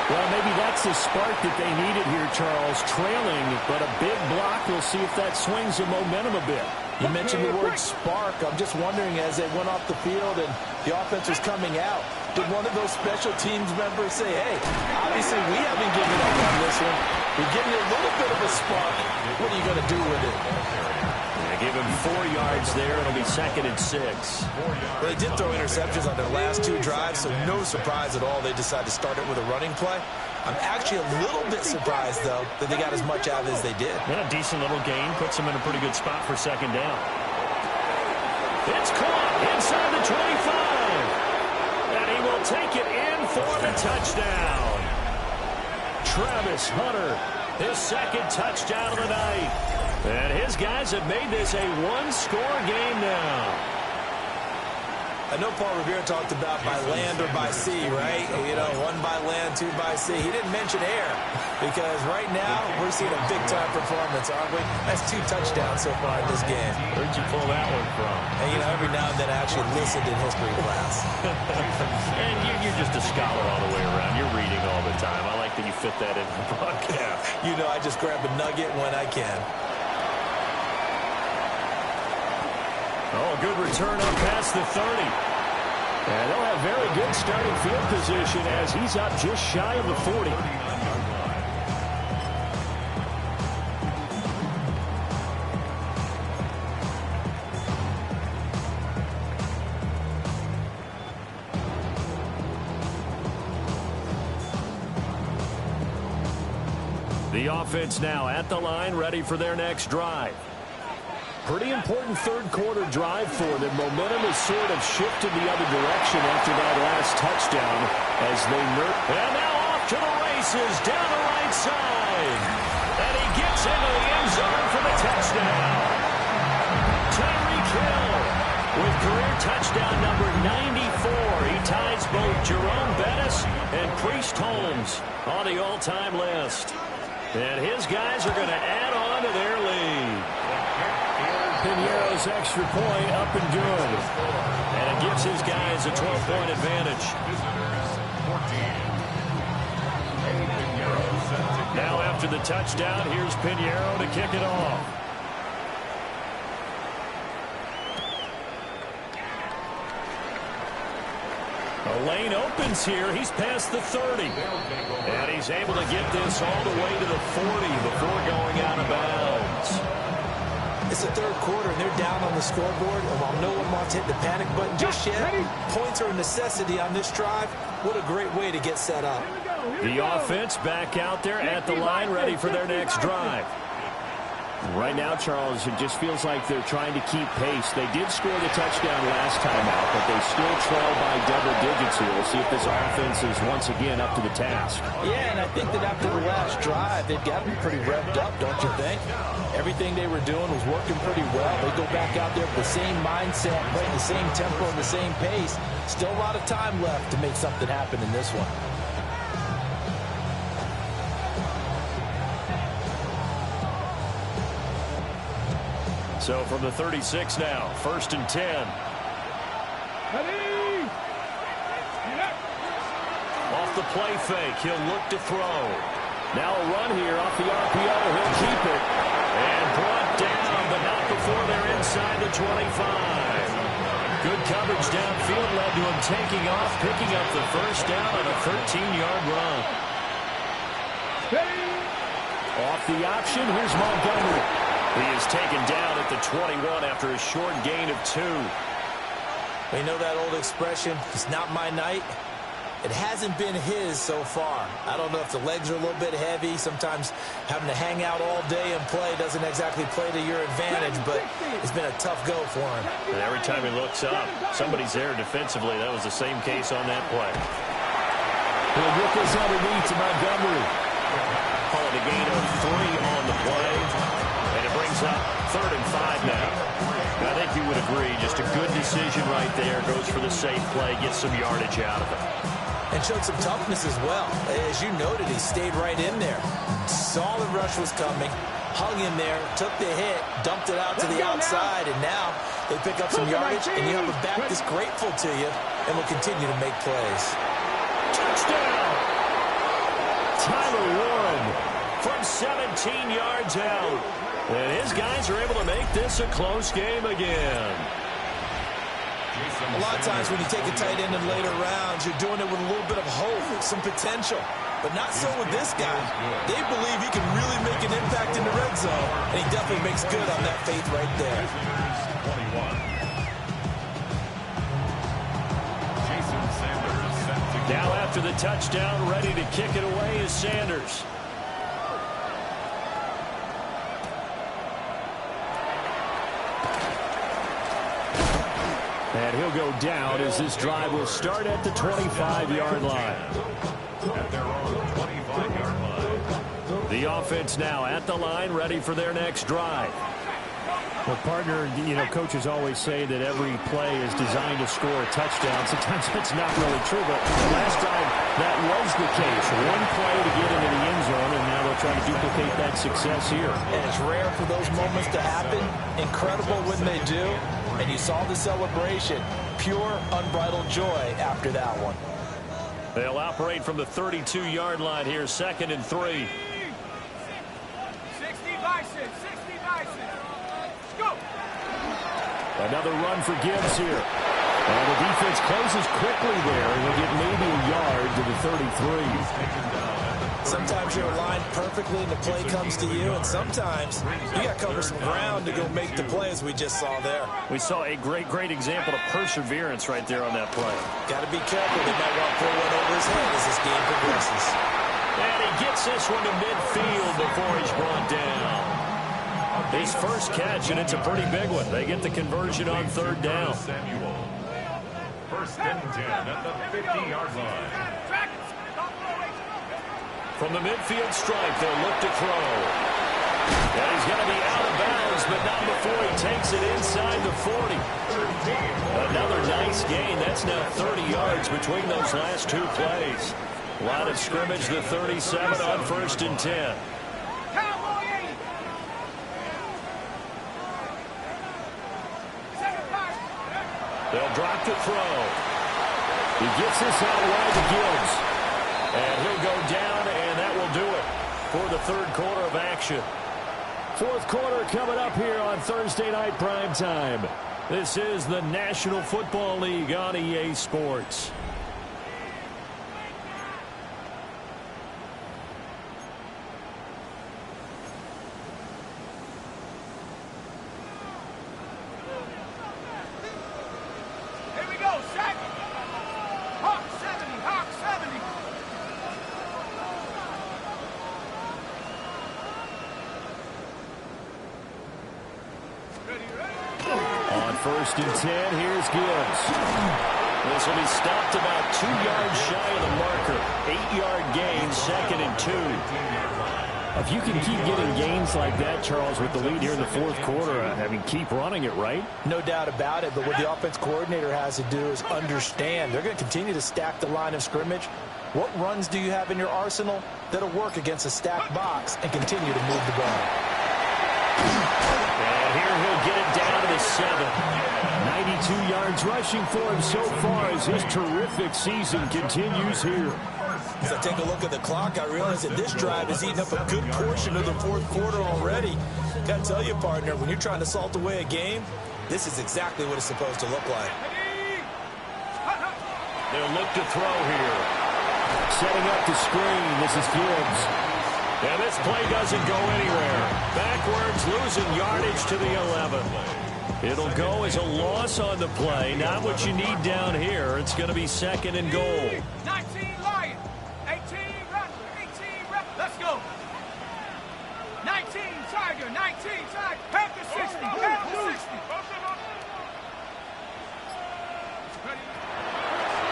Well, maybe that's the spark that they needed here, Charles. Trailing, but a big block. We'll see if that swings the momentum a bit. You mentioned the word spark. I'm just wondering, as they went off the field and the offense was coming out, did one of those special teams members say, hey, obviously we haven't given up on this one. We're giving you a little bit of a spark. What are you going to do with it? Give him 4 yards there. It'll be 2nd and 6. They did throw interceptions on their last 2 drives, so no surprise at all they decided to start it with a running play. I'm actually a little bit surprised, though, that they got as much out of it as they did. And a decent little gain puts them in a pretty good spot for 2nd down. It's caught inside the 25. And he will he'll take it in for the touchdown. Travis Hunter, his second touchdown of the night. And his guys have made this a one-score game now. I know Paul Revere talked about by land or by sea, right? You know, one by land, two by sea. He didn't mention air because right now we're seeing a big-time performance, aren't we? That's 2 touchdowns so far in this game. Where'd you pull that one from? And, you know, every now and then I actually listened in history class. And you're just a scholar all the way around. You're reading all the time. I like that you fit that in the broadcast. You know, I just grab a nugget when I can. Oh, a good return up past the 30. And they'll have very good starting field position as he's up just shy of the 40. The offense now at the line, ready for their next drive. Pretty important third-quarter drive for them. Momentum has sort of shifted the other direction after that last touchdown as they and now off to the races down the right side. And he gets into the end zone for the touchdown. Tyreek Hill with career touchdown number 94. He ties both Jerome Bettis and Priest Holmes on the all-time list. And his guys are going to add on to their lead. Piñeiro's extra point up and good. And it gives his guys a 12-point advantage. Now after the touchdown, here's Piñeiro to kick it off. A lane opens here. He's past the 30. And he's able to get this all the way to the 40 before going out of bounds. It's the third quarter, and they're down on the scoreboard. And while no one wants to hit the panic button just yet, points are a necessity on this drive. What a great way to get set up. The offense back out there at the line, ready for their next drive. Right now, Charles, it just feels like they're trying to keep pace. They did score the touchdown last time out, but they still trail by double digits here. We'll see if this offense is once again up to the task. Yeah, and I think that after the last drive, they've got to be pretty revved up, don't you think? Everything they were doing was working pretty well. They go back out there with the same mindset, playing the same tempo and the same pace. Still a lot of time left to make something happen in this one. So from the 36 now, 1st and 10. Off the play fake, he'll look to throw. Now a run here off the RPO, he'll keep it. And brought down, but not before they're inside the 25. Good coverage downfield led to him taking off, picking up the first down on a 13-yard run. Off the option, here's Montgomery. He is taken down at the 21 after a short gain of 2. We know that old expression, it's not my night. It hasn't been his so far. I don't know if the legs are a little bit heavy. Sometimes having to hang out all day and play doesn't exactly play to your advantage, but it's been a tough go for him. And every time he looks up, somebody's there defensively. That was the same case on that play. He'll get this underneath to Montgomery. Call it a gain of 3 on the play. And it brings up 3rd and 5 now. I think you would agree, just a good decision right there. Goes for the safe play, gets some yardage out of it. And showed some toughness as well. As you noted, he stayed right in there. Saw the rush was coming, hung in there, took the hit, dumped it out to the outside, and now they pick up some yardage, and you have a back that's grateful to you and will continue to make plays. Touchdown! Tyler Warren from 17 yards out. And his guys are able to make this a close game again. A lot of times when you take a tight end in later rounds, you're doing it with a little bit of hope, some potential. But not so with this guy. They believe he can really make an impact in the red zone, and he definitely makes good on that faith right there. Now after the touchdown, ready to kick it away is Sanders. And he'll go down as this drive will start at the 25-yard line. At their own 25-yard line. The offense now at the line, ready for their next drive. Well, partner, coaches always say that every play is designed to score a touchdown. Sometimes that's not really true, but last time that was the case. One play to get into the end zone, and now they'll try to duplicate that success here. And it's rare for those moments to happen. Incredible when they do. And you saw the celebration. Pure, unbridled joy after that one. They'll operate from the 32-yard line here, 2nd and 3. 60 by 6, 60 by 6. Go! Another run for Gibbs here. And the defense closes quickly there, and he'll get maybe a yard to the 33. Sometimes you're aligned perfectly and the play comes to you, and sometimes you got to cover some ground to go make the play, as we just saw there. We saw a great example of perseverance right there on that play. Got to be careful. They might want to pull one over his head as this game progresses. And he gets this one to midfield before he's brought down. His first catch, and it's a pretty big one. They get the conversion on 3rd down. Samuel. 1st and 10 at the 50-yard line. From the midfield stripe, they'll look to throw. And he's going to be out of bounds, but not before he takes it inside the 40. Another nice gain. That's now 30 yards between those last 2 plays. Line of scrimmage, the 37 on 1st and 10. They'll drop the throw. He gets this out wide to Gibbs. And he'll go down, and that will do it for the 3rd quarter of action. 4th quarter coming up here on Thursday Night Primetime. This is the National Football League on EA Sports. On 1st and 10, here's Gibbs. This will be stopped about 2 yards shy of the marker. 8-yard gain, 2nd and 2. If you can keep getting gains like that, Charles, with the lead here in the 4th quarter, I mean, keep running it, right? No doubt about it, but what the offense coordinator has to do is understand. They're going to continue to stack the line of scrimmage. What runs do you have in your arsenal that'll work against a stacked box and continue to move the ball? And here he'll get it down to the 7. 92 yards rushing for him so far as his terrific season continues here. As I take a look at the clock, I realize that this drive has eaten up a good portion of the 4th quarter already. Got to tell you, partner, when you're trying to salt away a game, this is exactly what it's supposed to look like. They'll look to throw here. Setting up the screen, this is Gibbs. And this play doesn't go anywhere. Backwards, losing yardage to the 11. It'll go as a loss on the play. Not what you need down here. It's going to be 2nd and goal. 19 Lion, 18 run, 18 run. Let's go. 19 Tiger, 19 Tiger. Half to 60, half to 60.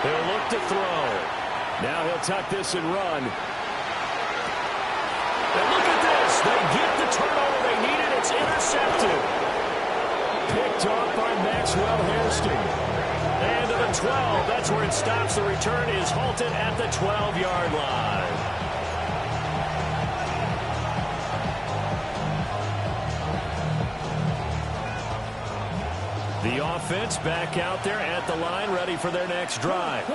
They'll look to throw. Now he'll tuck this and run. And look at this. They get the turnover they needed. It's intercepted. Picked off by Maxwell Hairston. And to the 12. That's where it stops. The return is halted at the 12-yard line. The offense back out there at the line, ready for their next drive.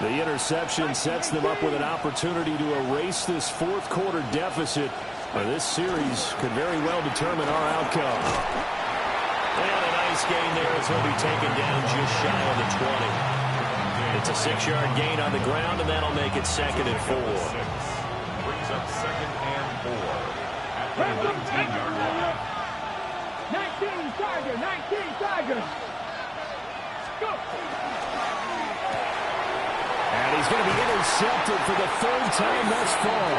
The interception sets them up with an opportunity to erase this 4th quarter deficit. This series could very well determine our outcome. And a nice gain there as he'll be taken down just shy of the 20. It's a 6-yard gain on the ground, and that'll make it 2nd and 4. Brings up 2nd and 4 at the 19-yard line. 19 Tiger, 19 Tiger. Go. And he's going to be intercepted for the 3rd time thus far.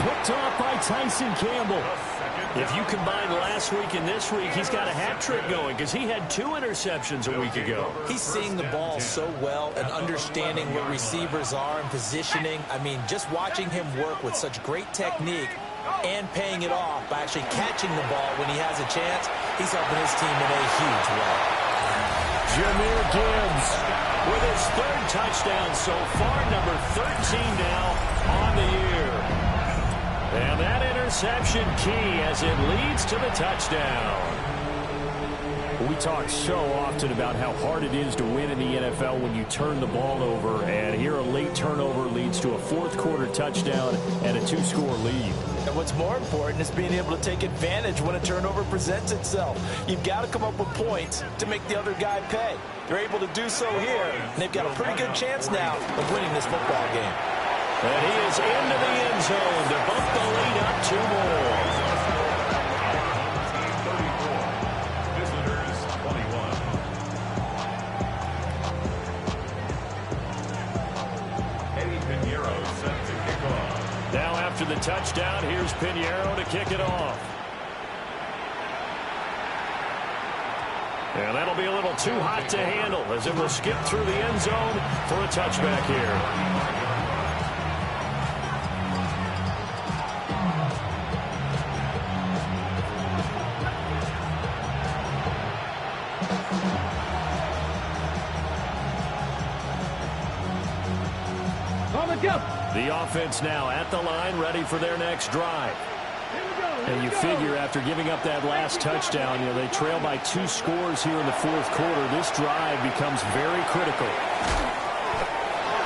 Picked off by Tyson Campbell. The 2nd If you combine last week and this week, he's got a hat trick going because he had 2 interceptions a week ago. He's seeing the ball so well and understanding where receivers are and positioning. I mean, just watching him work with such great technique and paying it off by actually catching the ball when he has a chance, he's helping his team in a huge way. Jahmyr Gibbs with his 3rd touchdown so far, number 13 now on the year. And that interception key as it leads to the touchdown. We talk so often about how hard it is to win in the NFL when you turn the ball over, and here a late turnover leads to a 4th quarter touchdown and a 2-score lead. And what's more important is being able to take advantage when a turnover presents itself. You've got to come up with points to make the other guy pay. They're able to do so here, and they've got a pretty good chance now of winning this football game. And he is into the end zone to bump the lead up 2 more. Visitors 21. Eddie Pinheiro set to kick off. Now after the touchdown, here's Pinheiro to kick it off. And that'll be a little too hot to handle as it will skip through the end zone for a touchback here. The offense now at the line, ready for their next drive. And you figure after giving up that last touchdown, they trail by 2 scores here in the 4th quarter. This drive becomes very critical.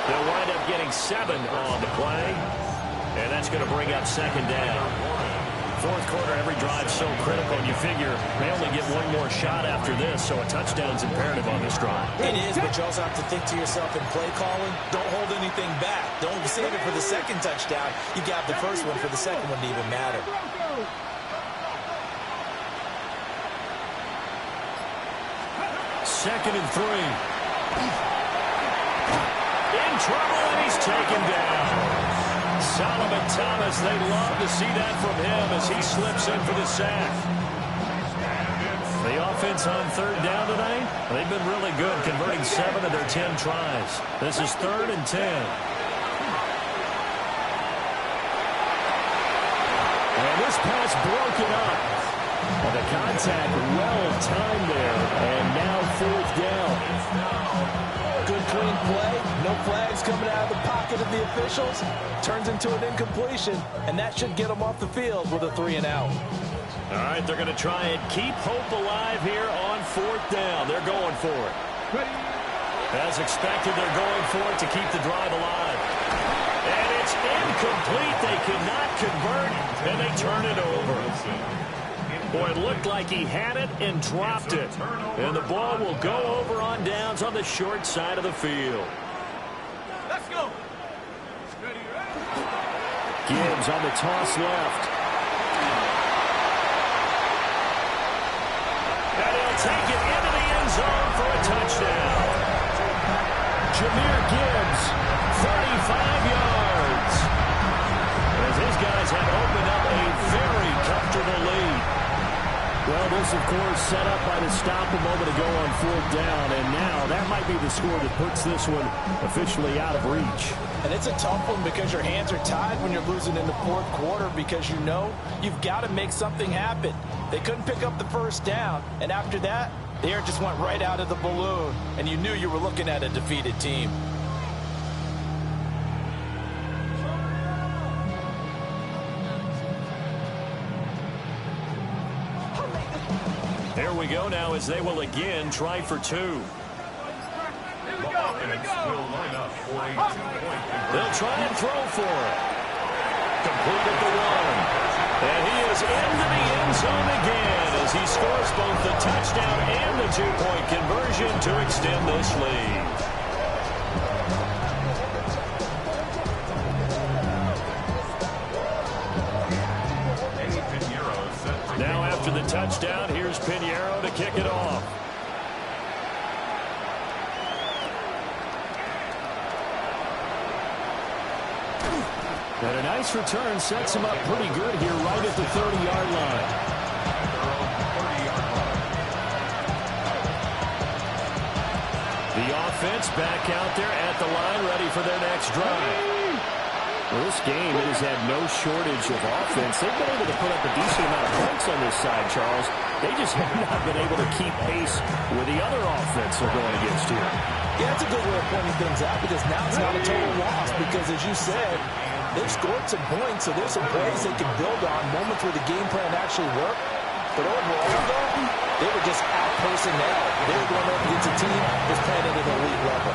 They'll wind up getting 7 on the play, and that's going to bring up 2nd down. 4th quarter, every drive so critical, and you figure they only get 1 more shot after this, so a touchdown's imperative on this drive. It is, but you also have to think to yourself in play calling, don't hold anything back. Don't save it for the 2nd touchdown. You got the 1st one for the 2nd one to even matter. 2nd and 3. In trouble, and he's taken down. Solomon Thomas, they'd love to see that from him as he slips in for the sack. The offense on 3rd down tonight, they've been really good, converting 7 of their 10 tries. This is 3rd and 10. And this pass broken up. And the contact well timed there, and now 4th down. Good clean play, no flags coming out of the pocket of the officials. Turns into an incompletion, and that should get them off the field with a 3-and-out. All right, they're going to try and keep hope alive here on 4th down. They're going for it. As expected, they're going for it to keep the drive alive. And it's incomplete. They could not convert, and they turn it over. Boy, it looked like he had it and dropped it. And the ball will go over on downs on the short side of the field. Let's go. Gibbs on the toss left. And he'll take it into the end zone for a touchdown. Jahmyr Gibbs, 35 yards. As his guys have opened up a very comfortable lead. Well, this, of course, set up by the stop a moment ago on 4th down, and now that might be the score that puts this one officially out of reach. And it's a tough one because your hands are tied when you're losing in the 4th quarter because you know you've got to make something happen. They couldn't pick up the 1st down, and after that, the air just went right out of the balloon, and you knew you were looking at a defeated team. Here we go now as they will again try for 2. The offense will line up for a 2-point conversion. They'll try and throw for it. Completed the 1. And he is into the end zone again as he scores both the touchdown and the 2-point conversion to extend this lead. Now after the touchdown, here's Pinheiro to kick it off. And a nice return sets him up pretty good here right at the 30-yard line. The offense back out there at the line, ready for their next drive. Well, this game, it has had no shortage of offense. They've been able to put up a decent amount of points on this side, Charles. They just have not been able to keep pace with the other offense they're going against here. Yeah, that's a good way of pointing things out because now it's not a total loss because, as you said, they've scored some points, so there's some plays they can build on, moments where the game plan actually worked. But overall, though, they were just out-personnel. They were going up against a team that's playing at an elite level.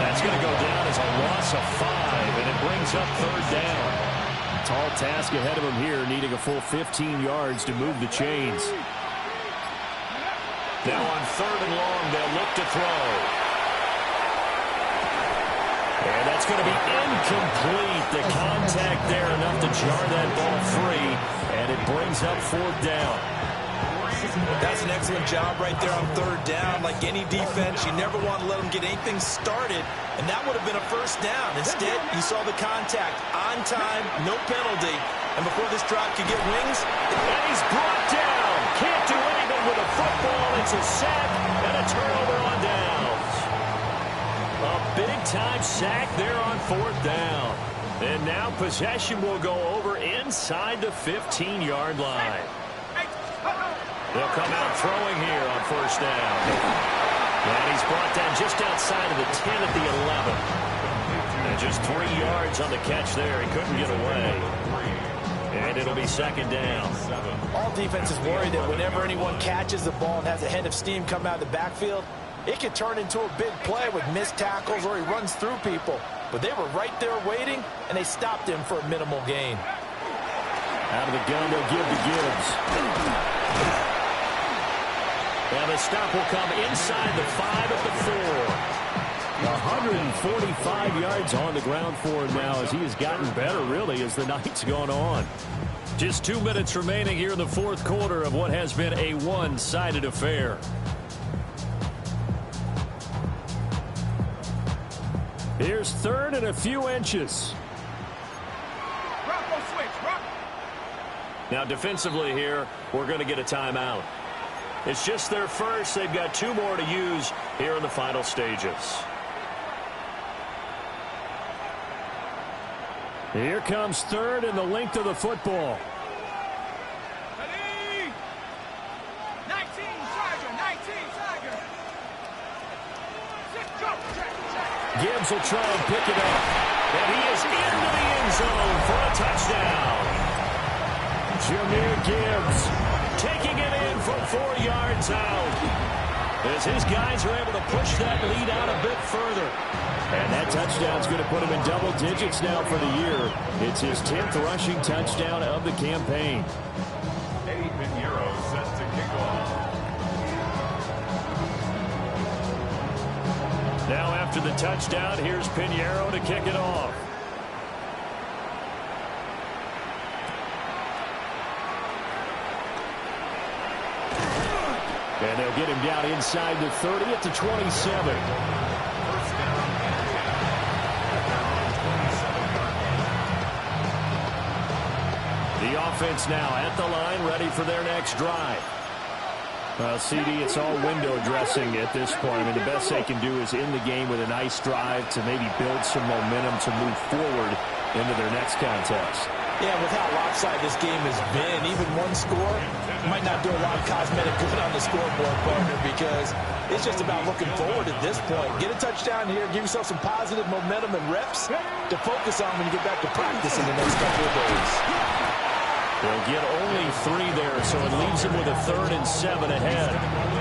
That's going to go down as a loss of 5, and it brings up 3rd down. Tall task ahead of him here, needing a full 15 yards to move the chains. Now on 3rd and long, they'll look to throw. And that's going to be incomplete. The contact there enough to jar that ball free, and it brings up 4th down. That's an excellent job right there on 3rd down. Like any defense, you never want to let them get anything started, and that would have been a 1st down. Instead, you saw the contact on time, no penalty, and before this drive could get wings, and he's brought down. Can't do anything with a football. It's a sack and a turnover on downs. A big-time sack there on 4th down. And now possession will go over inside the 15-yard line. They'll come out throwing here on 1st down. And he's brought down just outside of the 10 at the 11. And just 3 yards on the catch there. He couldn't get away. And it'll be 2nd down. All defenses worry that whenever anyone catches the ball and has a head of steam come out of the backfield, it can turn into a big play with missed tackles or he runs through people. But they were right there waiting, and they stopped him for a minimal gain. Out of the gun, they'll give to Gibbs. And the stop will come inside the 5 at the 4. 145 yards on the ground for him now as he has gotten better, really, as the night's gone on. Just 2 minutes remaining here in the 4th quarter of what has been a one-sided affair. Here's 3rd and a few inches. Now defensively here, we're going to get a timeout. It's just their first. They've got 2 more to use here in the final stages. Here comes 3rd and the length of the football. 19, Tiger. Gibbs will try and pick it up. And he is into the end zone for a touchdown. Jahmyr Gibbs taking it in from 4 yards out. As his guys are able to push that lead out a bit further. And that touchdown's going to put him in double digits now for the year. It's his 10th rushing touchdown of the campaign. Eddie Pinheiro set to kick off. Now after the touchdown, here's Pinheiro to kick it off. And they'll get him down inside the 30 at the 27. The offense now at the line, ready for their next drive. Well, CD, it's all window dressing at this point. I mean, the best they can do is end the game with a nice drive to maybe build some momentum to move forward into their next contest. Yeah, with how lopsided this game has been, even one score might not do a lot of cosmetic good on the scoreboard, partner, because it's just about looking forward at this point. Get a touchdown here, give yourself some positive momentum and reps to focus on when you get back to practice in the next couple of days. They'll get only 3 there, so it leaves them with a 3rd and 7 ahead.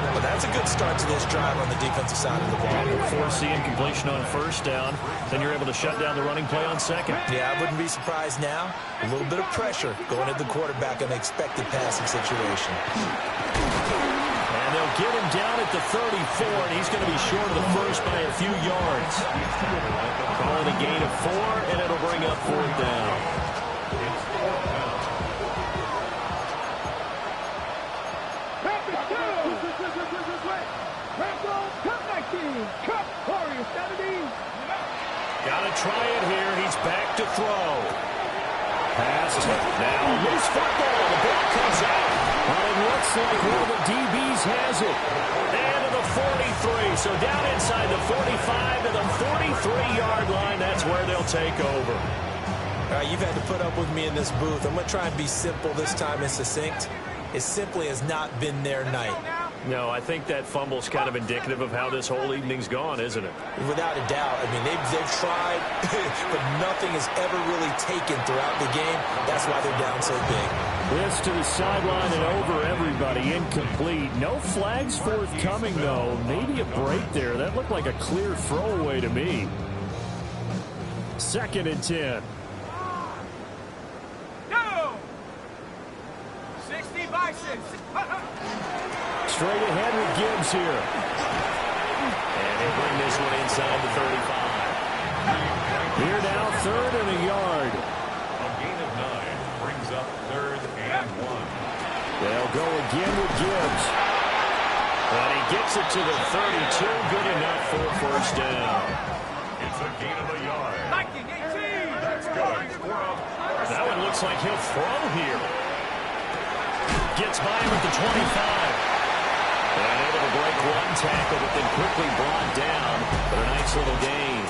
Well, that's a good start to this drive on the defensive side of the ball. Forcing completion on 1st down, then you're able to shut down the running play on 2nd. Yeah, I wouldn't be surprised now. A little bit of pressure going at the quarterback in an expected passing situation. And they'll get him down at the 34, and he's going to be short of the first by a few yards. Calling a gain of 4, and it'll bring up 4th down. Got to try it here. He's back to throw. Pass. Now loose football. The ball comes out. Well, it looks like one of the DBs has it. And to the 43. So down inside the 45 to the 43-yard line. That's where they'll take over. All right, you've had to put up with me in this booth. I'm going to try and be simple this time and succinct. It simply has not been their night. No, I think that fumble's kind of indicative of how this whole evening's gone, isn't it? Without a doubt. I mean, they've tried, but nothing has ever really taken throughout the game. That's why they're down so big. This to the sideline and over everybody. Incomplete. No flags forthcoming, though. Maybe a break there. That looked like a clear throwaway to me. 2nd and 10. Go! 60 by 6. Straight ahead with Gibbs here. And they bring this one inside the 35. Here now, 3rd and a yard. A gain of 9 brings up 3rd and 1. They'll go again with Gibbs. And he gets it to the 32. Good enough for a first down. It's a gain of a yard. 19-18. That's good. That one looks like he'll throw here. Gets by him at the 25. And able to break one tackle, but then quickly brought down. But a nice little gain.